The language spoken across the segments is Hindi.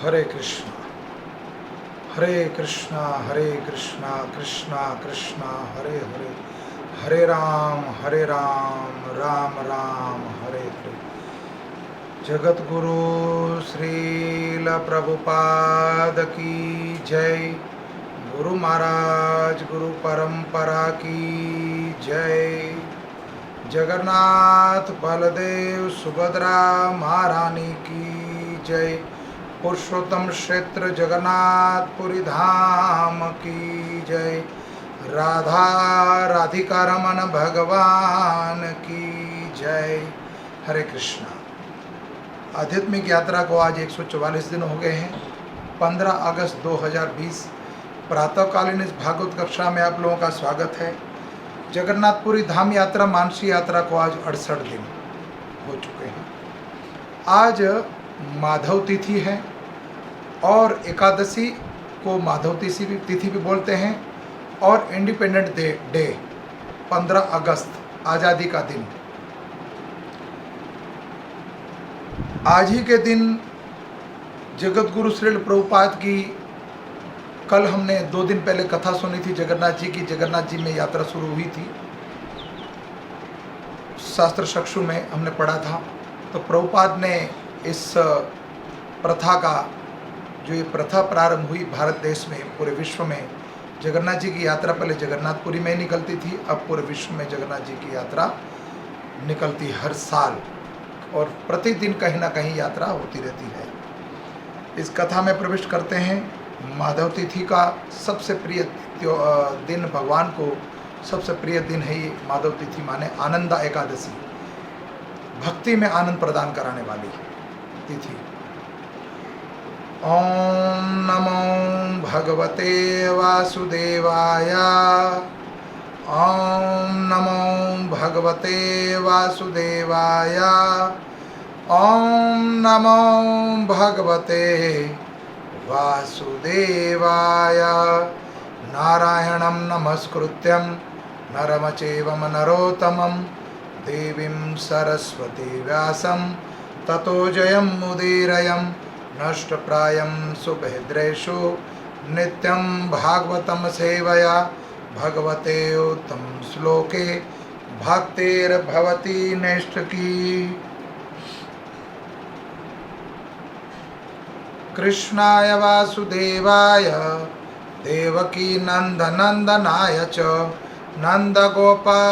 हरे कृष्णा कृष्णा कृष्णा कृष्णा हरे हरे, हरे राम राम राम हरे हरे। जगत गुरु श्रील प्रभुपाद की जय। गुरु महाराज गुरु परंपरा की जय। जगन्नाथ बलदेव सुभद्रा महारानी की जय। पुरुषोत्तम क्षेत्र जगन्नाथपुरी धाम की जय। राधा राधिका रमन भगवान की जय। हरे कृष्णा। आध्यात्मिक यात्रा को आज 144 दिन हो गए हैं। 15 अगस्त 2020 प्रातःकालीन इस भागवत कक्षा में आप लोगों का स्वागत है। जगन्नाथपुरी धाम यात्रा मानसी यात्रा को आज 68 दिन हो चुके हैं। आज माधव तिथि है और एकादशी को माधव तिथि भी बोलते हैं और इंडिपेंडेंट डे 15 अगस्त आज़ादी का दिन। आज ही के दिन जगत गुरु श्रील प्रभुपाद की कल हमने 2 दिन पहले कथा सुनी थी जगन्नाथ जी की। जगन्नाथ जी में यात्रा शुरू हुई थी, शास्त्र चक्षु में हमने पढ़ा था। तो प्रभुपाद ने इस प्रथा का, जो ये प्रथा प्रारंभ हुई भारत देश में, पूरे विश्व में जगन्नाथ जी की यात्रा पहले जगन्नाथपुरी में निकलती थी, अब पूरे विश्व में जगन्नाथ जी की यात्रा निकलती हर साल और प्रतिदिन कहीं ना कहीं यात्रा होती रहती है। इस कथा में प्रवेश करते हैं। माधव तिथि का सबसे प्रिय दिन, भगवान को सबसे प्रिय दिन है ये माधव तिथि, माने आनंदा एकादशी, भक्ति में आनंद प्रदान कराने वाली तिथि। ओम नमो भगवते वासुदेवाय। ओम नमो भगवते वासुदेवाय। ओम नमो भगवते वासुदेवाय। नारायणं नमस्कृत्यं नरं चैव नरोत्तमं देवीं सरस्वती व्यासं ततो जयमुदीरयं। नष्टप्रायं सुभद्रेषु नित्यं भागवतं सेवया। भगवते उत्तम श्लोके भक्तिर्भवति नैष्ठिकी। कृष्णाय वासुदेवाय देवकी नंदनंदनाय च नंदगोपकुमाराय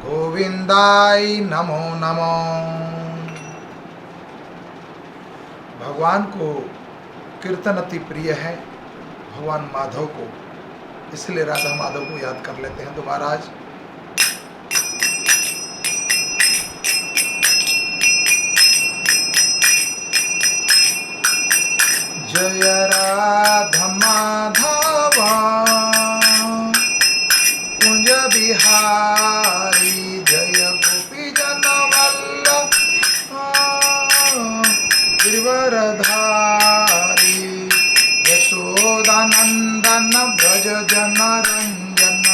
गोविंदाय नमो नमो। भगवान को कीर्तन अति प्रिय है, भगवान माधव को, इसलिए राधा माधव को याद कर लेते हैं दोबारा आज। जय राधा माधव कुंज बिहारी। जय गोपी जन वल्लभ गिरिवरधारी। यशोदानंदन ब्रज जन रंजन।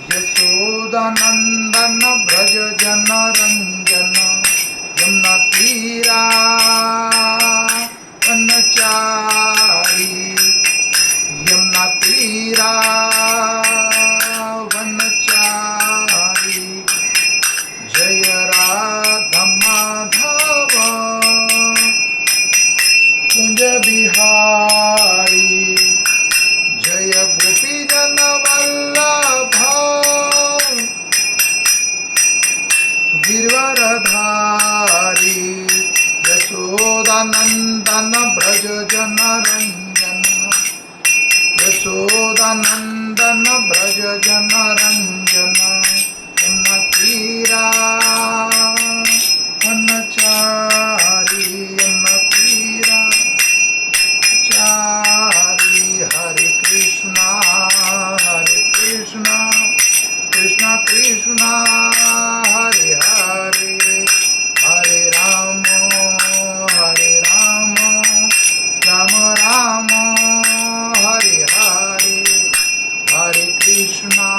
यशोदानंदन ब्रज जन रंजन। यमुना तीरा वनचारी। यमुना तीरा वनचारी। जय राधा माधव कुंज बिहारी। जय गोपी जन वल्लभ गिरिवरधारी। यशोदानंदन ब्रज जन रंजन। यशोदानंदन ब्रज जन रंजन। यमुना तीरा वनचारी। यमुना तीरा चारी। हरे कृष्णा कृष्णा कृष्णा हरे हरे, हरे राम राम राम हरे हरे। हरे कृष्णा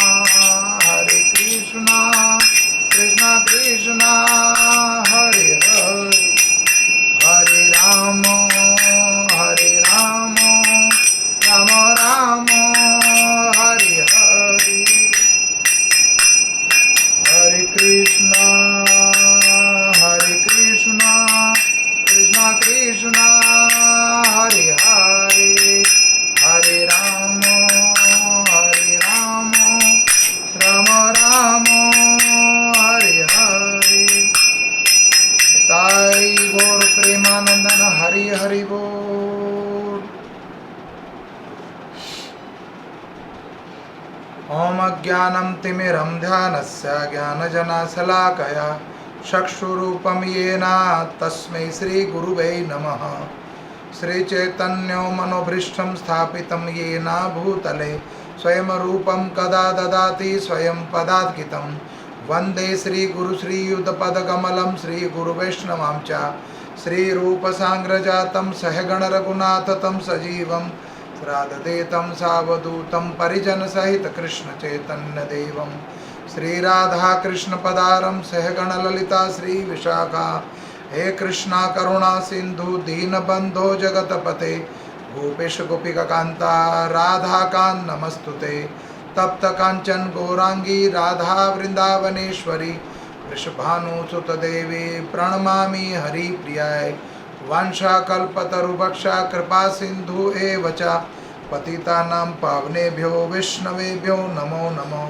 कृष्णा कृष्णा प्रेमानंदन हरि हरि बोल। ओम अज्ञानं तिमिरं ध्यानस्य ज्ञानजनशलाकया चक्षुरूपं येन तस्मै श्रीगुरुवे नमः। श्रीचैतन्यो मनोभीष्टं स्थापितं येन भूतले स्वयं रूपं कदा ददाति स्वयं पदाद्कितं। वंदे श्रीगुरु श्रीयुतपदकमलं श्रीगुरुवैष्णवां च श्रीरूपसाङ्ग्रजातं सहगण रघुनाथतं सजीवं श्राद्धेतं सावधूतं परिजनसहित कृष्णचैतन्यदेवं श्रीराधाकृष्णपदारं सहगण ललिता श्रीविशाखा। हे कृष्णा करुणा सिंधु दीनबंधो जगतपते गोपेश गोपिकान्ता राधाकान्त नमस्तुते। तप्त कांचन गौरांगी राधा वृंदावनेश्वरी वृषभानुसुत देवी प्रणमामि हरिप्रियाय। वांछाकल्पतरुभक्षा कृपा सिंधु एव च पतितानां पावनेभ्यो वैष्णवेभ्यो नमो नमो।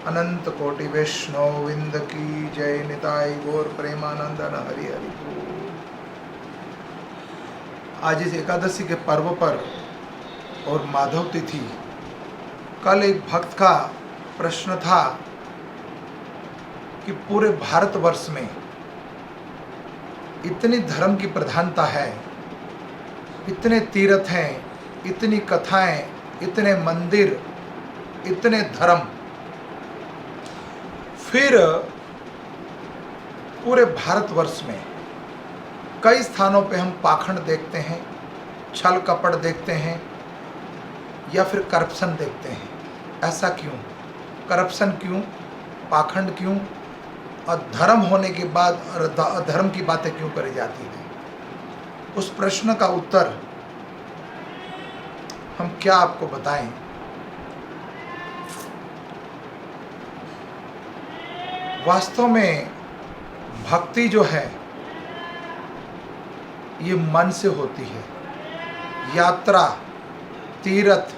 अनंत कोटि वैष्णव विंद की जय। निताई गौर प्रेमानंदन हरि हरि बोल। आज इस एकादशी के पर्व पर और माधव तिथि, कल एक भक्त का प्रश्न था कि पूरे भारतवर्ष में इतनी धर्म की प्रधानता है, इतने तीर्थ हैं, इतनी कथाएं, इतने मंदिर, इतने धर्म, फिर पूरे भारतवर्ष में कई स्थानों पे हम पाखंड देखते हैं, छल कपट देखते हैं या फिर करप्शन देखते हैं। ऐसा क्यों? करप्शन क्यों, पाखंड क्यों और धर्म होने के बाद अधर्म की बातें क्यों करी जाती हैं? उस प्रश्न का उत्तर हम क्या आपको बताएं। वास्तव में भक्ति जो है ये मन से होती है। यात्रा, तीर्थ,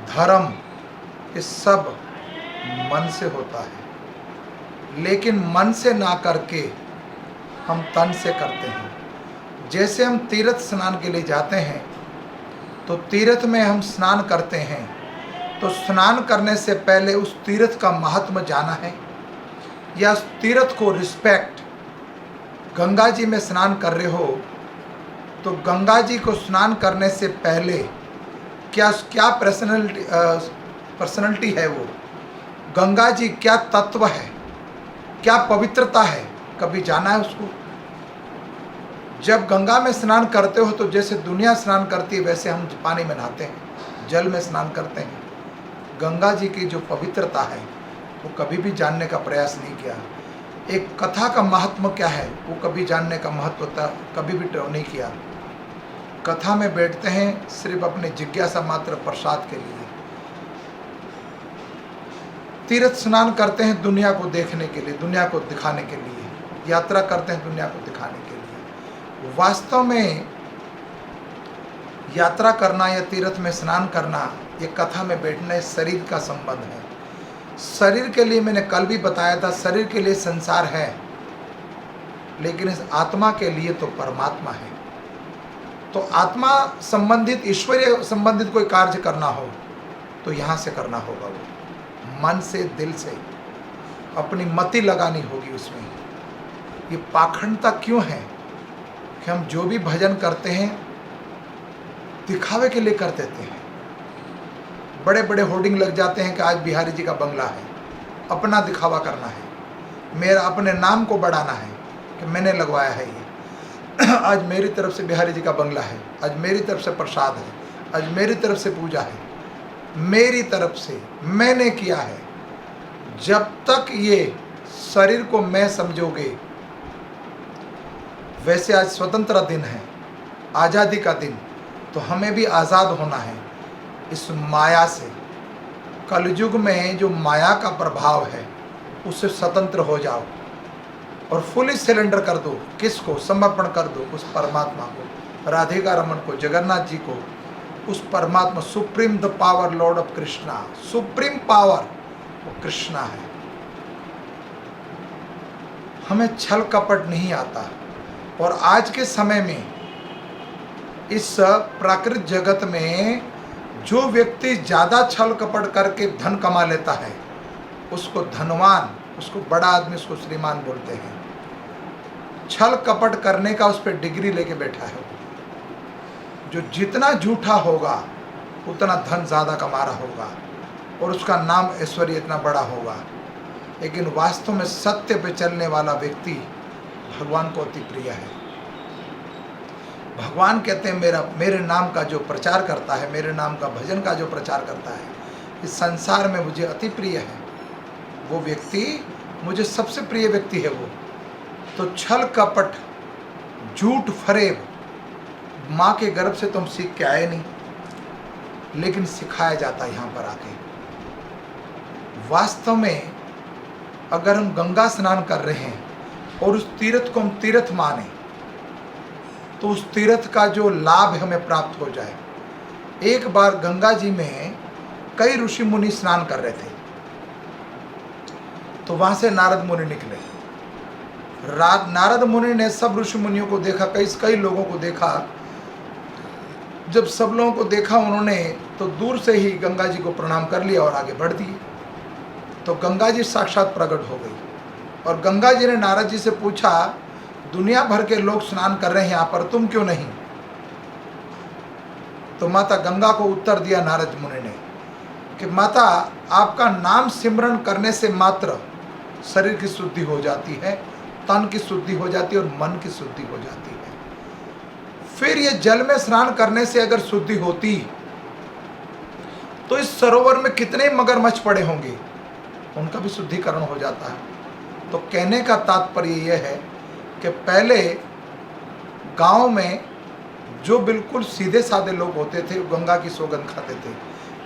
धर्म, ये सब मन से होता है, लेकिन मन से ना करके हम तन से करते हैं। जैसे हम तीर्थ स्नान के लिए जाते हैं तो तीर्थ में हम स्नान करते हैं, तो स्नान करने से पहले उस तीर्थ का महात्म जाना है या उस तीर्थ को रिस्पेक्ट। गंगा जी में स्नान कर रहे हो तो गंगा जी को स्नान करने से पहले क्या पर्सनैलिटी है, वो गंगा जी क्या तत्व है, क्या पवित्रता है, कभी जाना है उसको? जब गंगा में स्नान करते हो तो जैसे दुनिया स्नान करती है वैसे हम पानी में नहाते हैं, जल में स्नान करते हैं। गंगा जी की जो पवित्रता है वो कभी भी जानने का प्रयास नहीं किया। एक कथा का महत्व क्या है वो कभी जानने का महत्व कभी भी नहीं किया। कथा में बैठते हैं सिर्फ अपने जिज्ञासा मात्र प्रसाद के लिए। तीर्थ स्नान करते हैं दुनिया को देखने के लिए, दुनिया को दिखाने के लिए। यात्रा करते हैं दुनिया को दिखाने के लिए। वास्तव में यात्रा करना या तीर्थ में स्नान करना, ये कथा में बैठने शरीर का संबंध है। शरीर के लिए मैंने कल भी बताया था, शरीर के लिए संसार है, लेकिन इस आत्मा के लिए तो परमात्मा है। तो आत्मा संबंधित, ईश्वरीय संबंधित कोई कार्य करना हो तो यहाँ से करना होगा, वो मन से, दिल से अपनी मति लगानी होगी उसमें। ये पाखंडता क्यों है कि हम जो भी भजन करते हैं दिखावे के लिए कर देते हैं। बड़े बड़े होर्डिंग लग जाते हैं कि आज बिहारी जी का बंगला है, अपना दिखावा करना है, मेरा अपने नाम को बढ़ाना है कि मैंने लगवाया है ये। आज मेरी तरफ से बिहारी जी का बंगला है, आज मेरी तरफ से प्रसाद है, आज मेरी तरफ से पूजा है, मेरी तरफ से मैंने किया है। जब तक ये शरीर को मैं समझोगे, वैसे आज स्वतंत्रता दिन है, आज़ादी का दिन, तो हमें भी आज़ाद होना है इस माया से। कलयुग में जो माया का प्रभाव है उससे स्वतंत्र हो जाओ और फुली सिलेंडर कर दो। किसको? समर्पण कर दो उस परमात्मा को, राधिका रमन को, जगन्नाथ जी को, उस परमात्मा, supreme the power Lord of Krishna. Supreme power वो कृष्णा है। हमें छल कपट नहीं आता, और आज के समय में इस प्राकृतिक जगत में जो व्यक्ति ज़्यादा छल कपट करके धन कमा लेता है उसको धनवान, उसको बड़ा आदमी, उसको श्रीमान बोलते हैं। छल कपट करने का उस पर डिग्री लेके बैठा है। जो जितना झूठा होगा उतना धन ज़्यादा कमा रहा होगा और उसका नाम ऐश्वर्य इतना बड़ा होगा। लेकिन वास्तव में सत्य पे चलने वाला व्यक्ति भगवान को अति प्रिय है। भगवान कहते हैं मेरे नाम का जो प्रचार करता है, मेरे नाम का भजन का जो प्रचार करता है, इस संसार में मुझे अति प्रिय है। वो व्यक्ति मुझे सबसे प्रिय व्यक्ति है वो। तो छल कपट, झूठ, फरेब माँ के गर्भ से तुम सीख के आए नहीं, लेकिन सिखाया जाता है यहाँ पर आके। वास्तव में अगर हम गंगा स्नान कर रहे हैं और उस तीर्थ को हम तीर्थ माने तो उस तीर्थ का जो लाभ हमें प्राप्त हो जाए। एक बार गंगा जी में कई ऋषि मुनि स्नान कर रहे थे, तो वहां से नारद मुनि निकले। नारद मुनि ने सब ऋषि मुनियों को देखा, कई लोगों को देखा। जब सब लोगों को देखा उन्होंने तो दूर से ही गंगा जी को प्रणाम कर लिया और आगे बढ़ दिए। तो गंगा जी साक्षात प्रकट हो गई और गंगा जी ने नारद जी से पूछा, दुनिया भर के लोग स्नान कर रहे हैं यहाँ पर, तुम क्यों नहीं? तो माता गंगा को उत्तर दिया नारद मुनि ने कि माता, आपका नाम सिमरन करने से मात्र शरीर की शुद्धि हो जाती है, तन की शुद्धि हो जाती है और मन की शुद्धि हो जाती है। फिर ये जल में स्नान करने से अगर शुद्धि होती तो इस सरोवर में कितने मगरमच्छ पड़े होंगे, उनका भी शुद्धिकरण हो जाता है। तो कहने का तात्पर्य यह है कि पहले गांव में जो बिल्कुल सीधे साधे लोग होते थे वो गंगा की सौगंध खाते थे,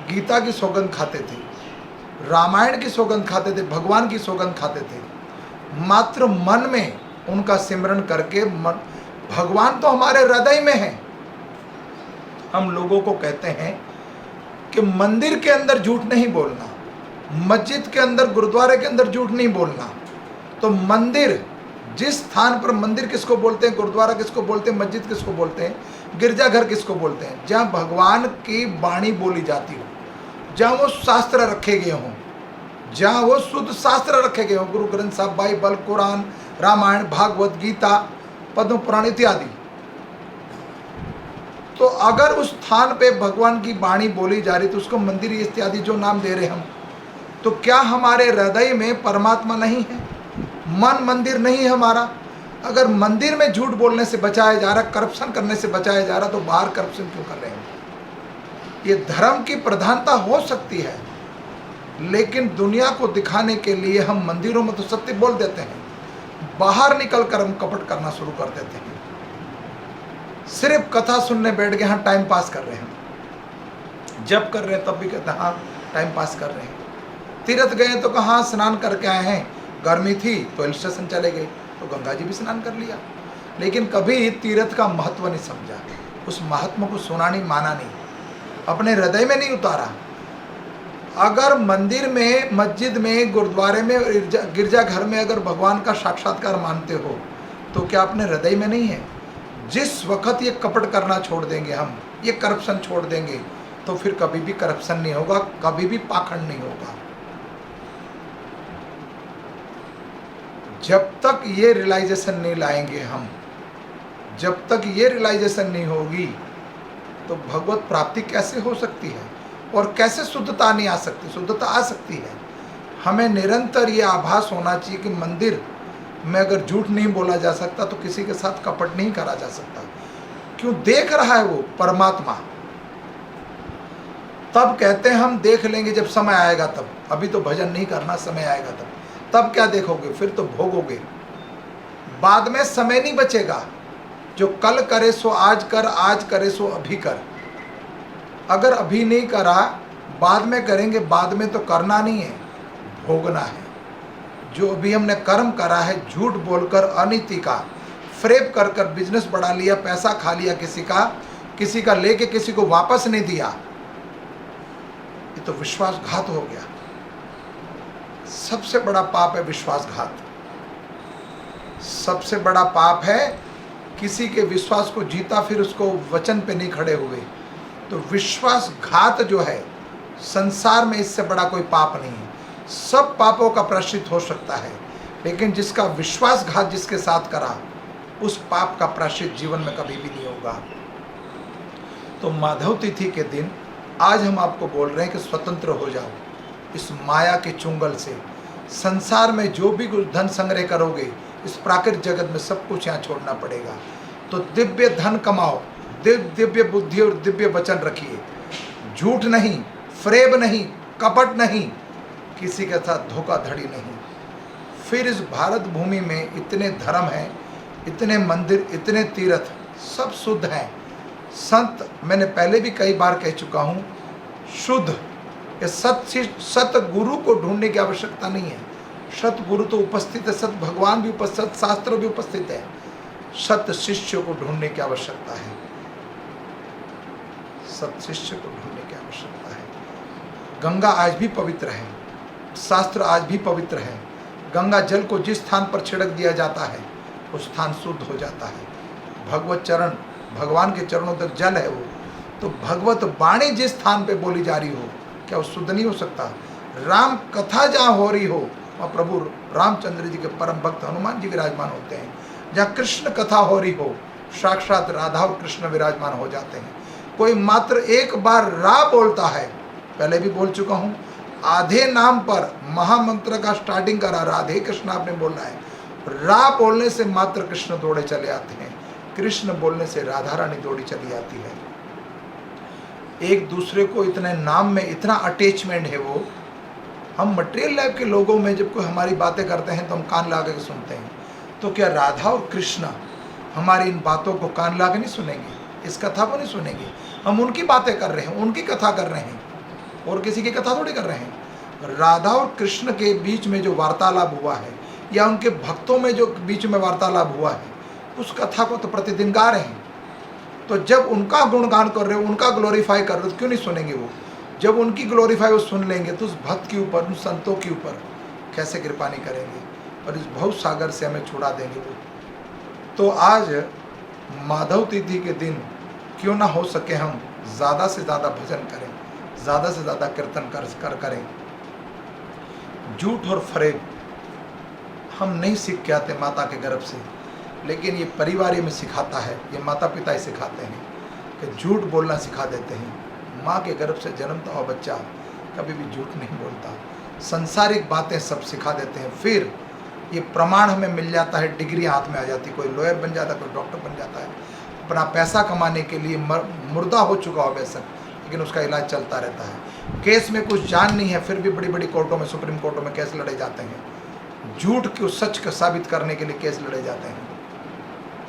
गीता की सौगंध खाते थे, रामायण की सौगंध खाते थे, भगवान की सौगंध खाते थे। मात्र मन में उनका सिमरन करके भगवान तो हमारे हृदय में है। हम लोगों को कहते हैं कि मंदिर के अंदर झूठ नहीं बोलना, मस्जिद के अंदर, गुरुद्वारे के अंदर झूठ नहीं बोलना। तो मंदिर, जिस स्थान पर मंदिर किसको बोलते हैं, गुरुद्वारा किसको बोलते हैं, मस्जिद किसको बोलते हैं, गिरजाघर किसको बोलते हैं? जहाँ भगवान की वाणी बोली जाती हो, जहाँ वो शास्त्र रखे गए हों, जहाँ वो शुद्ध शास्त्र रखे गए हों, गुरु ग्रंथ साहब, बाइबल, कुरान, रामायण, भागवत गीता, पद्म पुराण इत्यादि। तो अगर उस स्थान पे भगवान की वाणी बोली जा रही तो उसको मंदिर इत्यादि जो नाम दे रहे हम, तो क्या हमारे हृदय में परमात्मा नहीं है? मन मंदिर नहीं है हमारा? अगर मंदिर में झूठ बोलने से बचाया जा रहा, करप्शन करने से बचाया जा रहा, तो बाहर करप्शन क्यों कर रहे हैं? ये धर्म की प्रधानता हो सकती है, लेकिन दुनिया को दिखाने के लिए हम मंदिरों में तो सत्य बोल देते हैं, बाहर निकल कर हम कपट करना शुरू कर देते हैं। सिर्फ कथा सुनने बैठ गए, हाँ टाइम पास कर रहे हैं, जब कर रहे हैं तब भी कहते हैं हाँ टाइम पास कर रहे हैं। तीर्थ गए तो कहाँ स्नान करके आए हैं, गर्मी थी तो हिल स्टेशन चले गए, तो गंगा जी भी स्नान कर लिया। लेकिन कभी तीर्थ का महत्व नहीं समझा, उस महात्मा को सुना नहीं, माना नहीं, अपने हृदय में नहीं उतारा। अगर मंदिर में, मस्जिद में, गुरुद्वारे में, गिरजाघर में अगर भगवान का साक्षात्कार मानते हो तो क्या अपने हृदय में नहीं है? जिस वक्त ये कपट करना छोड़ देंगे, हम ये करप्शन छोड़ देंगे, तो फिर कभी भी करप्शन नहीं होगा, कभी भी पाखंड नहीं होगा। जब तक ये रियलाइजेशन नहीं लाएंगे हम, जब तक ये रियलाइजेशन नहीं होगी तो भगवत प्राप्ति कैसे हो सकती है और कैसे शुद्धता नहीं आ सकती? शुद्धता आ सकती है। हमें निरंतर ये आभास होना चाहिए कि मंदिर में अगर झूठ नहीं बोला जा सकता तो किसी के साथ कपट नहीं करा जा सकता। क्यों? देख रहा है वो परमात्मा। तब कहते हैं हम देख लेंगे जब समय आएगा तब, अभी तो भजन नहीं करना, समय आएगा तब क्या देखोगे? फिर तो भोगोगे, बाद में समय नहीं बचेगा। जो कल करे सो आज कर, आज करे सो अभी कर। अगर अभी नहीं करा, बाद में करेंगे, बाद में तो करना नहीं है, भोगना है। जो अभी हमने कर्म करा है, झूठ बोलकर, अनीति का, फ्रेब कर कर बिजनेस बढ़ा लिया, पैसा खा लिया किसी का लेके किसी को वापस नहीं दिया, ये तो विश्वासघात हो गया। सबसे बड़ा पाप है विश्वासघात। सबसे बड़ा पाप है किसी के विश्वास को जीता, फिर उसको वचन पे नहीं खड़े हुए। तो विश्वासघात जो है, संसार में इससे बड़ा कोई पाप नहीं है। सब पापों का प्रायश्चित हो सकता है, लेकिन जिसका विश्वासघात जिसके साथ करा, उस पाप का प्रायश्चित जीवन में कभी भी नहीं होगा। तो माधव तिथि के दिन आज हम आपको बोल रहे हैं कि स्वतंत्र हो जाओ इस माया के चुंगल से। संसार में जो भी कुछ धन संग्रह करोगे, इस प्राकृतिक जगत में सब कुछ यहाँ छोड़ना पड़ेगा। तो दिव्य धन कमाओ, दिव्य बुद्धि और दिव्य वचन रखिए। झूठ नहीं, फ्रेब नहीं, कपट नहीं, किसी के साथ धोखाधड़ी नहीं। फिर इस भारत भूमि में इतने धर्म हैं, इतने मंदिर, इतने तीर्थ, सब शुद्ध हैं। संत, मैंने पहले भी कई बार कह चुका हूँ, शुद्ध, ये सत गुरु को ढूंढने की आवश्यकता नहीं है। सत गुरु तो उपस्थित है, सत भगवान भी उपस्थित, सत शास्त्र भी उपस्थित है। सत शिष्य को ढूंढने की आवश्यकता है। सत शिष्य को ढूंढने की आवश्यकता है। गंगा आज भी पवित्र है, शास्त्र आज भी पवित्र है। गंगा जल को जिस स्थान पर छिड़क दिया जाता है, उस स्थान शुद्ध हो जाता है। भगवत चरण, भगवान के चरणों तक जल है वो, तो भगवत वाणी जिस स्थान पे बोली जा रही हो, क्या वो शुद्ध नहीं हो सकता? राम कथा जहाँ हो रही हो, वहाँ प्रभु रामचंद्र जी के परम भक्त हनुमान जी विराजमान होते हैं। जहाँ कृष्ण कथा हो रही हो, साक्षात राधा और कृष्ण विराजमान हो जाते हैं। कोई मात्र एक बार रा बोलता है, पहले भी बोल चुका हूँ, आधे नाम पर महामंत्र का स्टार्टिंग करा, राधे कृष्ण आपने बोलना है। रा बोलने से मात्र कृष्ण दौड़े चले आते हैं, कृष्ण बोलने से राधा रानी दौड़ी चली आती है। एक दूसरे को इतने नाम में इतना अटैचमेंट है वो। हम मटेरियल लाइफ के लोगों में जब कोई हमारी बातें करते हैं तो हम कान लगा के सुनते हैं, तो क्या राधा और कृष्ण हमारी इन बातों को कान लगा के नहीं सुनेंगे? इस कथा को नहीं सुनेंगे? हम उनकी बातें कर रहे हैं, उनकी कथा कर रहे हैं, और किसी की कथा थोड़ी कर रहे हैं। राधा और कृष्ण के बीच में जो वार्तालाप हुआ है, या उनके भक्तों में जो बीच में वार्तालाप हुआ है, उस कथा को तो प्रतिदिन गा रहे हैं। तो जब उनका गुणगान कर रहे हो, उनका ग्लोरीफाई कर रहे हो, तो क्यों नहीं सुनेंगे वो? जब उनकी ग्लोरीफाई वो सुन लेंगे, तो उस भक्त के ऊपर, उन संतों के ऊपर कैसे कृपा नहीं करेंगे, और इस भव सागर से हमें छुड़ा देंगे वो। तो आज माधव तिथि के दिन क्यों ना हो सके हम ज़्यादा से ज़्यादा भजन करें, ज़्यादा से ज़्यादा कीर्तन करें। झूठ और फरेब हम नहीं सीख के आते माता के गर्भ से, लेकिन ये परिवार में सिखाता है, ये माता पिता ही सिखाते हैं कि झूठ बोलना सिखा देते हैं। माँ के गर्भ से जन्मता हुआ बच्चा कभी भी झूठ नहीं बोलता। संसारिक बातें सब सिखा देते हैं। फिर ये प्रमाण हमें मिल जाता है, डिग्री हाथ में आ जाती है, कोई लॉयर बन जाता है, कोई डॉक्टर बन जाता है, अपना पैसा कमाने के लिए मुर्दा हो चुका हो बेशक, लेकिन उसका इलाज चलता रहता है। केस में कुछ जान नहीं है, फिर भी बड़ी बड़ी कोर्टों में, सुप्रीम कोर्टों में केस लड़े जाते हैं। झूठ को सच का साबित करने के लिए केस लड़े जाते हैं।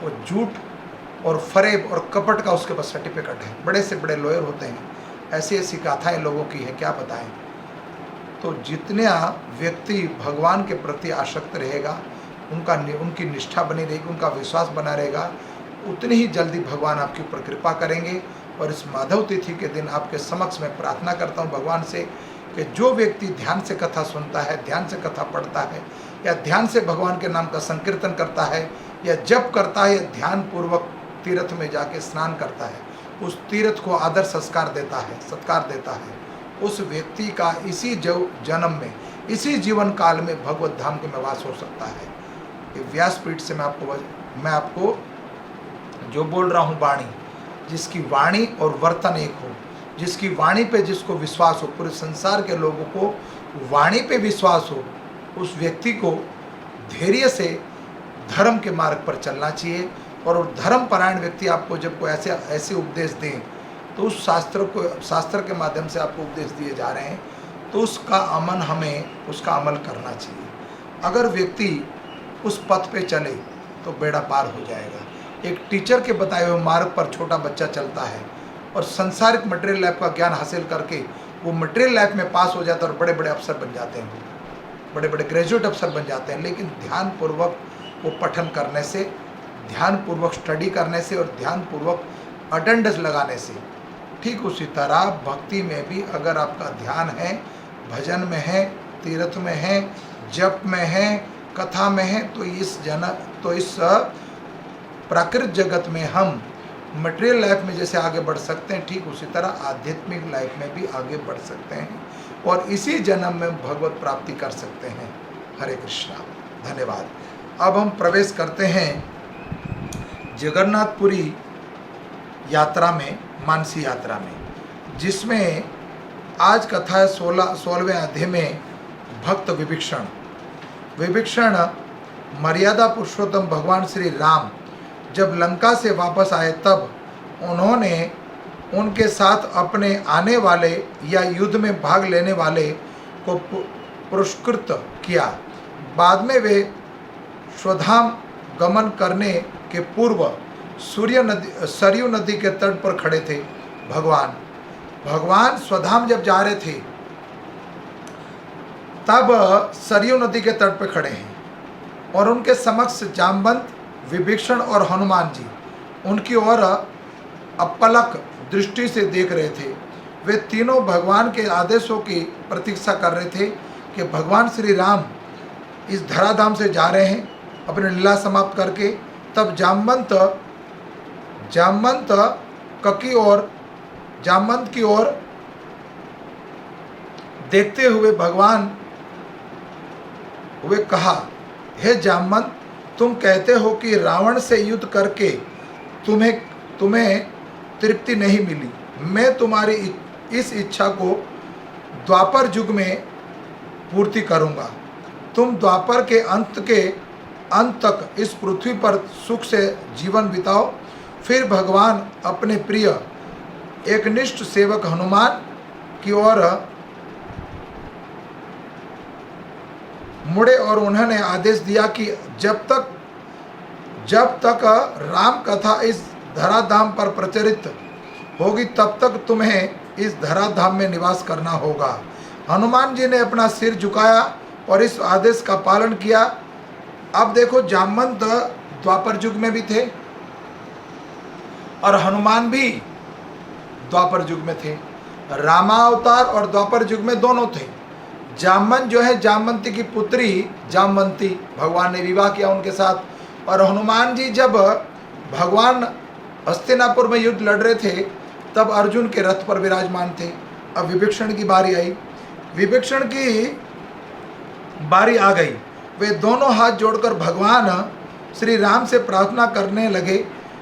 वो झूठ और फरेब और कपट का उसके पास सर्टिफिकेट है। बड़े से बड़े लॉयर होते हैं। ऐसी ऐसी गाथाएं लोगों की है, क्या बताएं। तो जितने व्यक्ति भगवान के प्रति आसक्त रहेगा, उनकी निष्ठा बनी रहेगी, उनका विश्वास बना रहेगा, उतनी ही जल्दी भगवान आपके ऊपर कृपा करेंगे। और इस माधव तिथि के दिन आपके समक्ष मैं प्रार्थना करता हूँ भगवान से कि जो व्यक्ति ध्यान से कथा सुनता है, ध्यान से कथा पढ़ता है, या ध्यान से भगवान के नाम का संकीर्तन करता है, या जप करता है, या ध्यान पूर्वक तीर्थ में जाके स्नान करता है, उस तीर्थ को आदर संस्कार देता है, सत्कार देता है, उस व्यक्ति का इसी जन्म में, इसी जीवन काल में भगवत धाम के में वास हो सकता है। ये व्यासपीठ से मैं आपको जो बोल रहा हूँ वाणी, जिसकी वाणी और वर्तन एक हो, जिसकी वाणी पे जिसको विश्वास हो, पूरे संसार के लोगों को वाणी पे विश्वास हो, उस व्यक्ति को धैर्य से धर्म के मार्ग पर चलना चाहिए। और धर्म परायण व्यक्ति आपको जब कोई ऐसे उपदेश दें, तो उस शास्त्र के माध्यम से आपको उपदेश दिए जा रहे हैं, तो उसका अमल करना चाहिए। अगर व्यक्ति उस पथ पे चले तो बेड़ा पार हो जाएगा। एक टीचर के बताए हुए मार्ग पर छोटा बच्चा चलता है और संसारिक मटेरियल लाइफ का ज्ञान हासिल करके वो मटेरियल लाइफ में पास हो जाता है और बड़े बड़े अफसर बन जाते हैं, बड़े बड़े ग्रेजुएट अफसर बन जाते हैं। लेकिन ध्यानपूर्वक वो पठन करने से, ध्यानपूर्वक स्टडी करने से और ध्यानपूर्वक अटेंडेंस लगाने से, ठीक उसी तरह भक्ति में भी अगर आपका ध्यान है, भजन में है, तीर्थ में है, जप में है, कथा में है, तो इस प्राकृतिक जगत में हम मटेरियल लाइफ में जैसे आगे बढ़ सकते हैं, ठीक उसी तरह आध्यात्मिक लाइफ में भी आगे बढ़ सकते हैं और इसी जन्म में भगवत प्राप्ति कर सकते हैं। हरे कृष्णा, धन्यवाद। अब हम प्रवेश करते हैं जगन्नाथपुरी यात्रा में, मानसी यात्रा में, जिसमें आज कथा है 16वें अध्याय में भक्त विभीषण। विभीषण मर्यादा पुरुषोत्तम भगवान श्री राम जब लंका से वापस आए तब उन्होंने उनके साथ अपने आने वाले या युद्ध में भाग लेने वाले को पुरस्कृत किया। बाद में वे स्वधाम गमन करने के पूर्व सरयू नदी के तट पर खड़े थे। भगवान स्वधाम जब जा रहे थे तब सरयू नदी के तट पर खड़े हैं और उनके समक्ष जामवंत, विभीषण और हनुमान जी उनकी ओर अपलक दृष्टि से देख रहे थे। वे तीनों भगवान के आदेशों की प्रतीक्षा कर रहे थे कि भगवान श्री राम इस धराधाम से जा रहे हैं अपने लीला समाप्त करके। तब जामवंत की ओर देखते हुए भगवान वे कहा, हे जामवंत, तुम कहते हो कि रावण से युद्ध करके तुम्हें तृप्ति नहीं मिली। मैं तुम्हारी इस इच्छा को द्वापर युग में पूर्ति करूंगा। तुम द्वापर के अंत तक इस पृथ्वी पर सुख से जीवन बिताओ। फिर भगवान अपने प्रिय एकनिष्ठ सेवक हनुमान की ओर मुड़े और उन्होंने आदेश दिया कि जब तक राम कथा इस धराधाम पर प्रचलित होगी तब तक तुम्हें इस धराधाम में निवास करना होगा। हनुमान जी ने अपना सिर झुकाया और इस आदेश का पालन किया। अब देखो, जामवंत द्वापर युग में भी थे और हनुमान भी द्वापर युग में थे। रामावतार और द्वापर युग में दोनों थे। जामवंत जो है, जामवंती की पुत्री जामवंती, भगवान ने विवाह किया उनके साथ। और हनुमान जी जब भगवान हस्तिनापुर में युद्ध लड़ रहे थे तब अर्जुन के रथ पर विराजमान थे। अब विभीषण की बारी आई, विभीषण की बारी आ गई। वे दोनों हाथ जोड़कर भगवान श्री राम से प्रार्थना करने लगे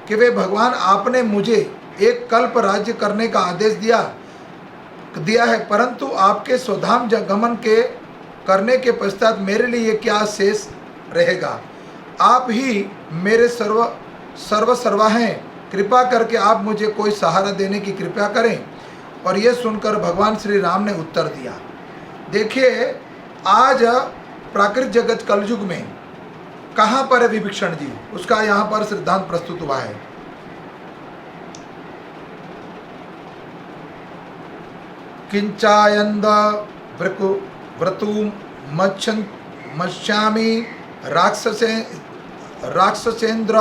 कि वे भगवान, आपने मुझे एक कल्प राज्य करने का आदेश दिया है, परंतु आपके स्वधाम गमन करने के पश्चात मेरे लिए क्या शेष रहेगा। आप ही मेरे सर्वसर्वा हैं। कृपा करके आप मुझे कोई सहारा देने की कृपा करें। और ये सुनकर भगवान श्री राम ने उत्तर दिया। देखिए, आज प्राकृतिक जगत कलयुग में कहाँ पर है विभीषण जी, उसका यहाँ पर सिद्धांत प्रस्तुत हुआ है। किंचायंद व्रतु मत्स्यामी राक्षसेन्द्र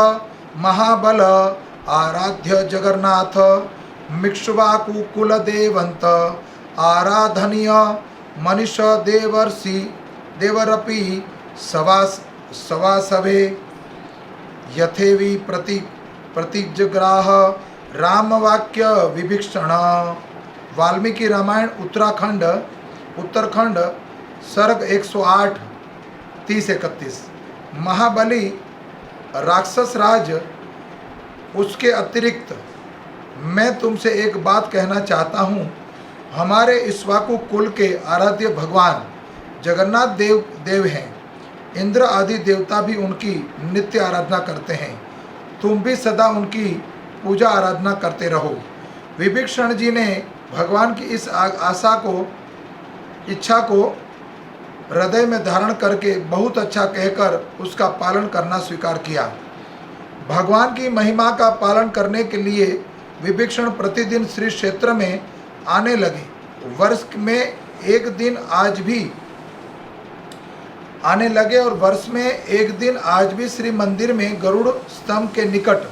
महाबल आराध्य जगन्नाथ मिक्ष्वाकु कुलदेवंत आराधनीय मनीष देवरपि सवासवे यथेवि प्रतिजग्राह रामवाक्य विभीषण। वाल्मीकि रामायण उत्तरखंड सर्ग 108 30-31। महाबली राक्षस राज, उसके अतिरिक्त मैं तुमसे एक बात कहना चाहता हूँ। हमारे इक्ष्वाकु कुल के आराध्य भगवान जगन्नाथ देव हैं। इंद्र आदि देवता भी उनकी नित्य आराधना करते हैं। तुम भी सदा उनकी पूजा आराधना करते रहो। विभीषण जी ने भगवान की इस इच्छा को हृदय में धारण करके बहुत अच्छा कहकर उसका पालन करना स्वीकार किया। भगवान की महिमा का पालन करने के लिए विभीषण प्रतिदिन श्री क्षेत्र में आने लगे। वर्ष में एक दिन आज भी आने लगे और वर्ष में एक दिन आज भी श्री मंदिर में गरुड़ स्तंभ के निकट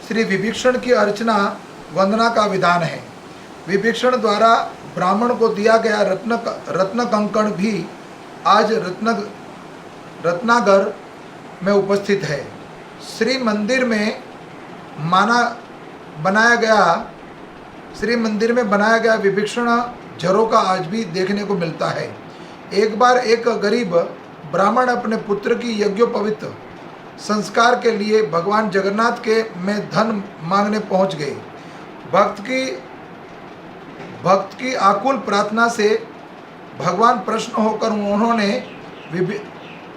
श्री विभीषण की अर्चना वंदना का विधान है। विभीषण द्वारा ब्राह्मण को दिया गया रत्न कंकण भी आज रत्नागर में उपस्थित है। श्री मंदिर में बनाया गया, श्री मंदिर में बनाया गया विभीषण झरोका आज भी देखने को मिलता है। एक बार एक गरीब ब्राह्मण अपने पुत्र की यज्ञोपवीत संस्कार के लिए भगवान जगन्नाथ के में धन मांगने पहुंच गए। भक्त की आकुल प्रार्थना से भगवान प्रसन्न होकर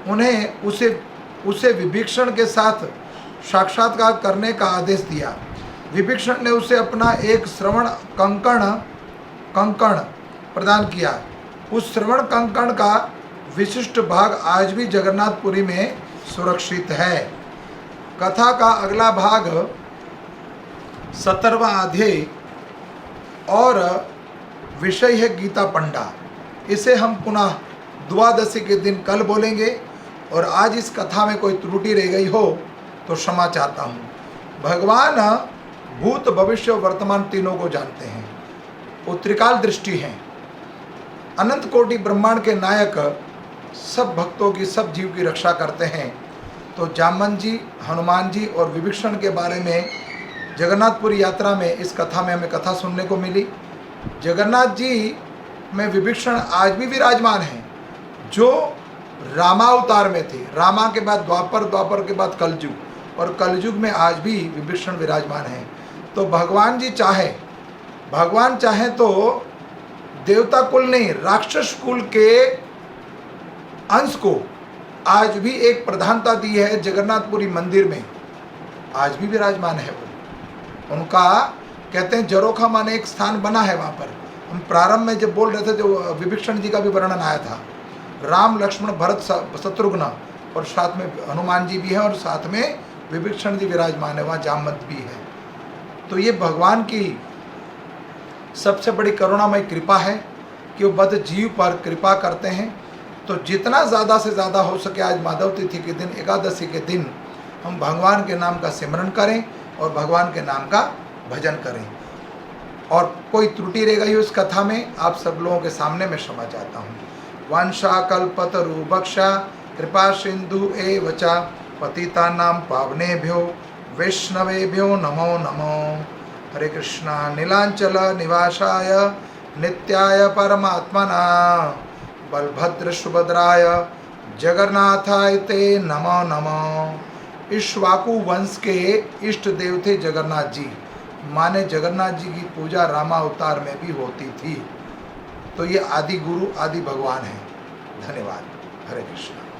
उन्हें उसे विभीषण के साथ साक्षात्कार करने का आदेश दिया। विभीषण ने उसे अपना एक श्रवण कंकण प्रदान किया। उस श्रवण कंकण का विशिष्ट भाग आज भी जगन्नाथपुरी में सुरक्षित है। कथा का अगला भाग 17वां अध्याय और विषय है गीता पंडा। इसे हम पुनः द्वादशी के दिन कल बोलेंगे, और आज इस कथा में कोई त्रुटि रह गई हो तो क्षमा चाहता हूँ। भगवान भूत भविष्य वर्तमान तीनों को जानते हैं, वो त्रिकाल दृष्टि हैं, अनंत कोटि ब्रह्मांड के नायक, सब भक्तों की, सब जीव की रक्षा करते हैं। तो जामन जी, हनुमान जी और विभीषण के बारे में जगन्नाथपुरी यात्रा में इस कथा में हमें कथा सुनने को मिली। जगन्नाथ जी में विभीषण आज भी विराजमान हैं, जो रामावतार में थे। रामा के बाद द्वापर, द्वापर के बाद कलयुग, और कलयुग में आज भी विभीषण विराजमान हैं। तो भगवान चाहे तो देवता कुल नहीं, राक्षस कुल के अंश को आज भी एक प्रधानता दी है जगन्नाथपुरी मंदिर में, आज भी विराजमान है वो। उनका कहते हैं झरोखा माने एक स्थान बना है वहाँ पर। हम प्रारंभ में जब बोल रहे थे जो विभीषण जी का भी वर्णन आया था, राम लक्ष्मण भरत शत्रुघ्न, और साथ में हनुमान जी भी हैं, और साथ में विभीषण जी विराजमान है, वहाँ जामवंत भी है। तो ये भगवान की सबसे बड़ी करुणामय कृपा है कि वो बद्ध जीव पर कृपा करते हैं। तो जितना ज़्यादा से ज़्यादा हो सके आज माधव तिथि के दिन, एकादशी के दिन, हम भगवान के नाम का सिमरन करें और भगवान के नाम का भजन करें। और कोई त्रुटि रह गई हो इस कथा में, आप सब लोगों के सामने मैं क्षमा चाहता हूँ। वंशा कल्पतरुभक्षा कृपा सिंधु एव च पतितानां पावनेभ्यो वैष्णवेभ्यो नमो नमो। हरे कृष्णा। नीलांचल निवासाय नित्याय परमात्मना बलभद्र सुभद्राय जगन्नाथाय ते नमो नमो। इक्ष्वाकु वंश के इष्ट देव थे जगन्नाथ जी, माने जगन्नाथ जी की पूजा रामावतार में भी होती थी। तो ये आदि गुरु, आदि भगवान हैं। धन्यवाद। हरे कृष्णा।